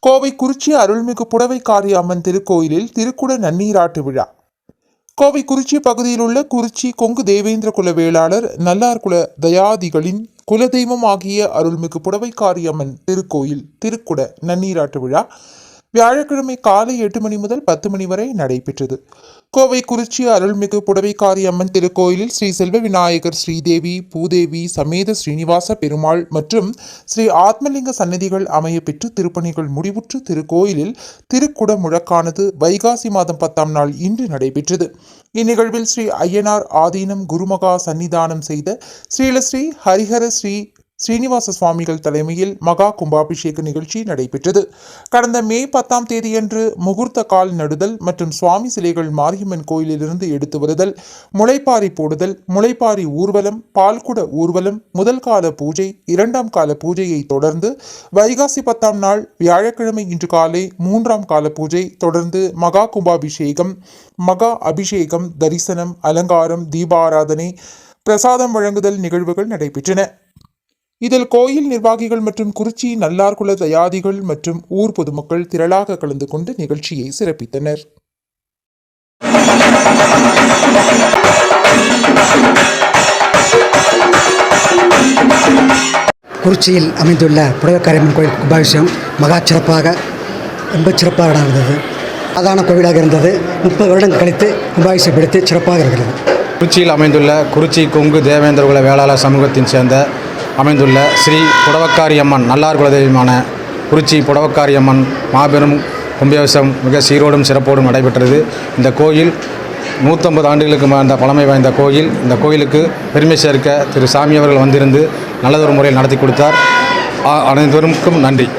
கோவை குறிச்சி அருள்மிகு புடவைக்காரி அம்மன் திருக்கோயிலில் திருக்குட நன்னீராட்டு விழா. கோவை குறிச்சி பகுதியில் உள்ள குறிச்சி கொங்கு தேவேந்திர குல வேளாளர் நல்லார் குல தயாதிகளின் குலதெய்வம் ஆகிய அருள்மிகு புடவைக்காரி அம்மன் திருக்கோயில் திருக்குட நன்னீராட்டு விழா வியாழக்கிழமை காலை 8 மணி முதல் 10 மணி வரை நடைபெற்றது. கோவை குறிச்சி அருள்மிகு புடவைக்காரி அம்மன் திருக்கோயிலில் ஸ்ரீ செல்வ விநாயகர், ஸ்ரீதேவி, பூதேவி சமேத ஸ்ரீனிவாச பெருமாள் மற்றும் ஸ்ரீ ஆத்மலிங்க சன்னதிகள் அமைய பெற்று திருப்பணிகள் முடிவுற்று திருக்கோயிலில் திருக்குட முழக்கானது வைகாசி மாதம் 10ஆம் நாள் இன்று நடைபெற்றது. இந்நிகழ்வில் ஸ்ரீ ஐயனார் ஆதீனம் குருமகா சன்னிதானம் செய்த ஸ்ரீலஸ்ரீ ஹரிஹர ஸ்ரீ ஸ்ரீனிவாச சுவாமிகள் தலைமையில் மகா கும்பாபிஷேக நிகழ்ச்சி நடைபெற்றது. கடந்த மே 10ஆம் தேதியன்று முகூர்த்த கால் நடுதல் மற்றும் சுவாமி சிலைகள் மாரியம்மன் கோயிலிலிருந்து எடுத்து வருதல், முளைப்பாரி போடுதல், முளைப்பாரி ஊர்வலம், பால்குட ஊர்வலம், முதல் கால பூஜை, 2ஆம் கால பூஜையை தொடர்ந்து வைகாசி 10ஆம் நாள் வியாழக்கிழமை இன்று காலை 3ஆம் கால பூஜை தொடர்ந்து மகா கும்பாபிஷேகம், மகா அபிஷேகம், தரிசனம், அலங்காரம், தீபாராதனை, பிரசாதம் வழங்குதல் நிகழ்வுகள் நடைபெற்றன. இதில் கோயில் நிர்வாகிகள் மற்றும் குறிச்சி நல்லார்குல தயாதிகள் மற்றும் ஊர் பொதுமக்கள் திரளாக கலந்து கொண்டு நிகழ்ச்சியை சிறப்பித்தனர். குறிச்சியில் அமைந்துள்ள புடவைக்காரியம்மன் கோயில் கும்பாபிஷேகம் மகா சிறப்பாக ரொம்ப சிறப்பாக நடந்தது. சாதாரண கோவிலாக இருந்தது. 30 வருடங்கள் கழித்து கும்பாபிஷேகப்படுத்தி சிறப்பாக இருக்கிறது. குறிச்சியில் அமைந்துள்ள குறிச்சி கொங்கு தேவேந்திர குல வேளாளர் சமூகத்தின் சேர்ந்த அமைந்துள்ள ஸ்ரீ புடவக்காரி அம்மன் நல்லார் குலதெய்வமான குறிச்சி புடவக்காரி அம்மன் மாபெரும் கும்பாபிஷேகம் மிக சீரோடும் சிறப்போடும் நடைபெற்றது. இந்த கோயில் 150 ஆண்டுகளுக்கு மேந்த பழமை வாய்ந்த கோயில். இந்த கோயிலுக்கு பெருமை சேர்க்க திரு சாமி அவர்கள் வந்திருந்து நல்லதொரு முறையில் நடத்தி கொடுத்தார். அனைவருக்கும் நன்றி.